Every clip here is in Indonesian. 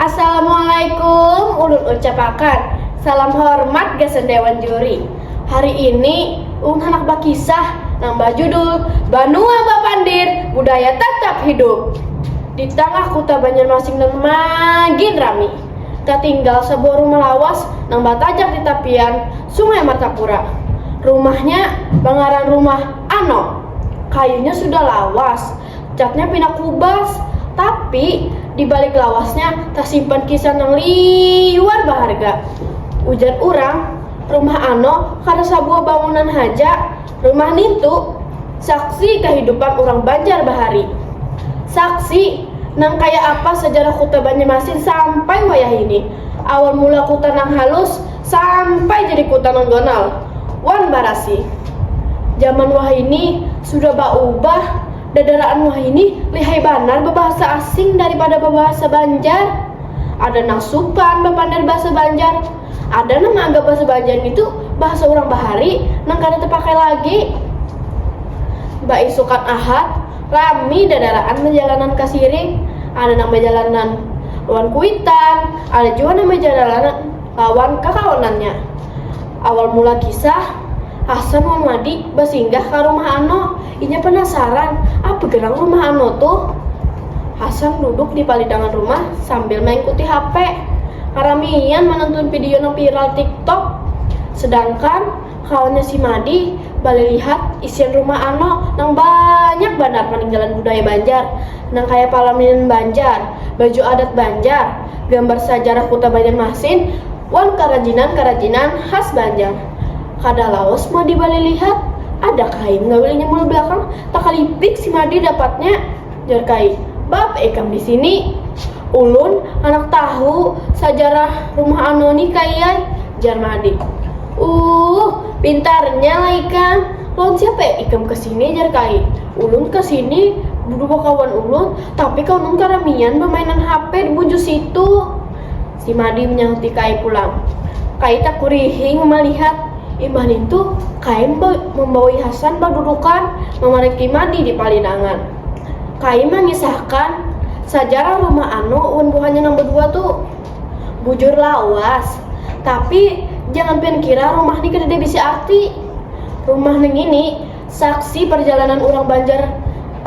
Assalamualaikum, ulun ucapakan salam hormat gasan dewan juri. Hari ini ulun hendak bakisah nambah judul Banua Bapandir Budaya Tetap Hidup. Di tengah kota Banjarmasin dan makin rami, tertinggal sebuah rumah lawas nang batajak di tepian Sungai Martapura. Rumahnya bangaran rumah Ano. Kayunya sudah lawas, catnya pindah kubas, tapi di balik lawasnya tersimpan kisah yang liwar berharga. Ujar orang, rumah Ano kada sebuah bangunan haja, rumah nintu saksi kehidupan orang Banjar bahari. Saksi nang kaya apa sejarah kota Banjarmasin sampai wayah ini. Awal mula kota nang halus sampai jadi kota nang gonal. Wan barasi. Zaman wah ini sudah berubah. Dadaraan wah ini lihai banar berbahasa asing daripada berbahasa Banjar. Ada nang supan bepandar bahasa Banjar, ada nang anggap bahasa Banjar itu bahasa orang bahari nang kada terpakai lagi. Mbak isukan ahad rami dadaraan menjalanan kasiring, ada nang menjalanan lawan kuitan, ada juga nang menjalanan lawan kakawanannya. Awal mula kisah Hasan Mamadi bersinggah ke rumah Ano. Inya penasaran, apa gerang rumah Ano tuh? Hasan duduk di palidangan rumah sambil mengikuti HP. Karamian menonton video yang viral TikTok. Sedangkan kawannya si Madi balik lihat isian rumah Ano nang banyak banar peninggalan budaya Banjar, nang kayak palaminan Banjar, baju adat Banjar, gambar sejarah kota Banjarmasin, wan kerajinan khas Banjar. Kada laos Madi balik lihat, ada kain ngawilnya mulu belakang, tak kalipik si Madi dapatnya. Jar kain, bab ekam di sini. Ulun anak tahu sejarah rumah Ano nih kaya, jar Madi. Pintarnya lah ikam. Lawan siapa ikam kesini jar kain. Ulun kesini duduk kawan ulun, tapi kawan karamian bermainan HP di buju situ. Si Madi menyahuti kai pulang. Kai tak kurihing melihat. Iman itu Kaim membawai Hasan berdudukan memeriki Madi di palidangan. Kaim mengisahkan sejarah rumah Ano buahnya nomor 2 tuh bujur lawas. Tapi jangan pen kira rumah ini kada bisa arti. Rumah neng ini saksi perjalanan orang Banjar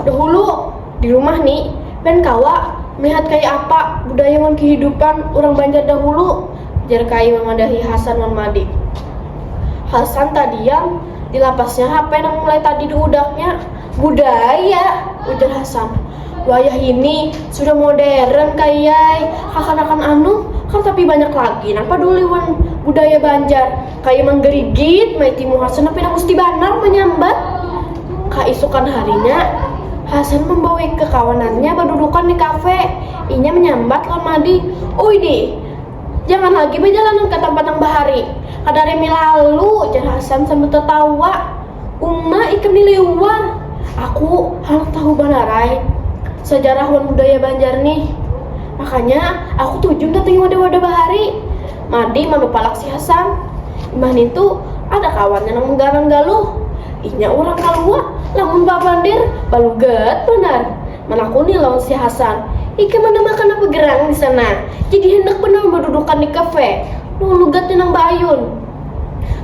dahulu. Di rumah nih pen kawa melihat kayak apa budaya dan kehidupan orang Banjar dahulu. Jar Kaim memadahi Hasan dan Madi. Hasan tadi yang di lapasnya HP yang mulai tadi diudaknya. Budaya, ujar Hasan. Wayah ini sudah modern kayak akan anu kan, tapi banyak lagi nang peduli wan budaya Banjar kayak menggerigit maitimu Hasan tapi nang mesti banar menyambat. Keesokan harinya Hasan membawa kekawanannya berdudukan di kafe. Inya menyambat lawan Madi. Di, jangan lagi berjalanan ke tempat yang bahari. Kadari lalu, jar Hasan sambil tertawa. Uma ikam di luar. Aku harus tahu banarai sejarah wan budaya Banjar nih. Makanya aku tuju datang wadah-wadah bahari. Madi manupalak si Hasan. Iman itu ada kawannya yang menggarang galuh. Inya orang kalua, lamun bapandir baluget benar. Manakuni lawan si Hasan. Ika mana makan apa gerang di sana. Jadi hendak benar berdudukan di kafe. Lugatnya nang bayun.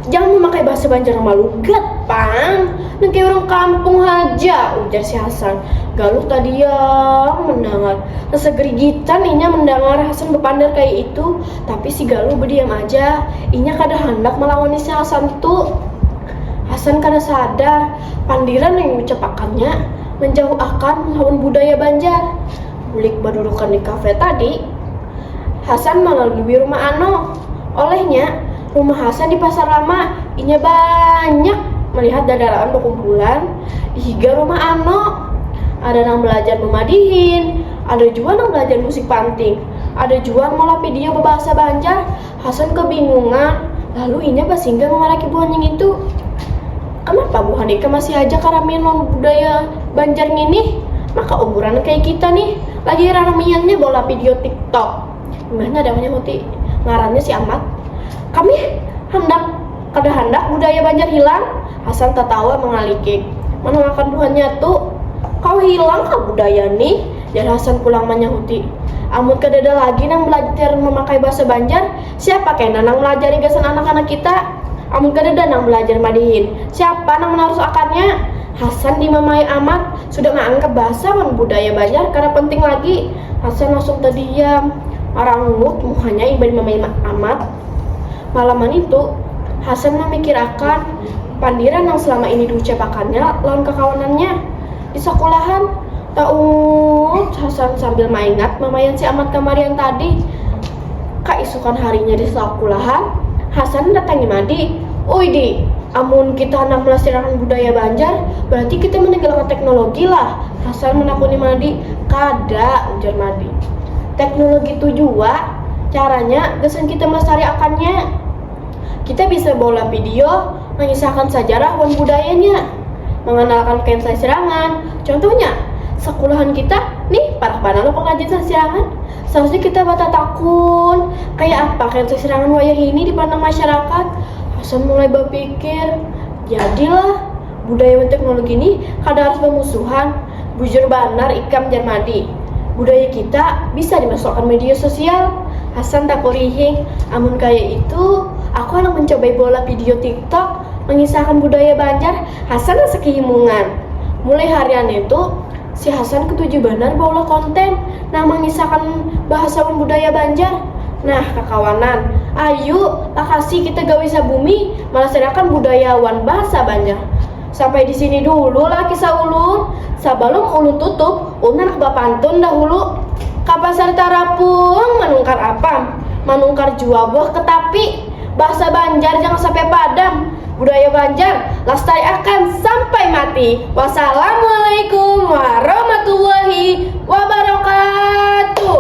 Jangan memakai bahasa Banjar yang malugat, Pang. Nang kayak orang kampung aja, ujar si Hasan. Galuh tadi yang mendengar. Rasa gerigitan inya mendengar Hasan berpandar kayak itu. Tapi si Galuh berdiam aja. Inya kada hendak melawan si Hasan itu. Hasan kada sadar pandiran yang ucapakannya menjauh akan lawan budaya Banjar. Bulik berdudukan di kafe tadi, Hasan mengalami rumah Ano. Olehnya, rumah Hasan di pasar lama, inya banyak melihat dadaraan berkumpulan di higa rumah Ano. Ada yang belajar memadihin, ada juga yang belajar musik panting, ada juga malah video berbahasa Banjar. Hasan kebingungan, lalu inya bersinggah mengaraki buhan yang itu. Kenapa buhan Ika masih aja karamian budaya Banjar ini? Maka umuran kayak kita nih lagi ramiannya bola video TikTok. Gimana namanya Huti? Ngarannya si Ahmad. Kami kada hendak budaya Banjar hilang. Hasan tertawa mengalikik. Mana makan buahnya tuh? Kau hilang kah budaya nih? Dan Hasan pulang menyahuti. Amun kadada lagi nang belajar memakai bahasa Banjar, siapa kena nang melajari gasan anak-anak kita? Amun kadada nang belajar madihin, siapa nang menaruh akannya? Hasan di Mamai Amat sudah menganggap bahasa dan budaya Banjar karena penting lagi. Hasan langsung terdiam. Orang ulut muhanya ibadah Mamai Amat. Malaman itu, Hasan memikirkan pandiran yang selama ini diucapakannya lawan kekawanannya di sekolahan. Tahu Hasan sambil mengingat mamayan si Amat kamarian tadi. Keesokan harinya di sekolahan, Hasan datangi Madi. "Oi Di, amun kita hendak melestarikan budaya Banjar, berarti kita meninggalkan teknologi lah." Hasan menakuni Madi. "Kada," ujar Madi. "Teknologi itu juga caranya gasan kita melestarikannya. Kita bisa bola video, mengisahkan sejarah dan budayanya, mengenalkan kain serangan. Contohnya, sekolahan kita nih parah banget lo pengajian serangan. Seharusnya kita bata takun kayak apa kain serangan wayah ini dipandang masyarakat." Hasan mulai berpikir, jadilah budaya dan teknologi ini kada harus bermusuhan. Bujur benar Ikam Jarmadi, budaya kita bisa dimasukkan media sosial. Hasan tak kurihing, amun kayak itu aku akan mencoba bola video TikTok mengisahkan budaya Banjar. Hasan rasa kehimungan. Mulai harian itu si Hasan ketujuh benar bola konten nah mengisahkan bahasa dan budaya Banjar. Nah kakawanan, ayo makasih kita gawe sabumi melestarikan budayawan bahasa Banjar. Sampai di sini dulu lah kisah ulun. Sebelum ulun tutup, ulun nak bapantun dahulu. Ka pasar Tarapung menungkar apam, menungkar jual buah ketapi. Bahasa Banjar jangan sampai padam. Budaya Banjar lestarikan sampai mati. Wassalamualaikum warahmatullahi wabarakatuh.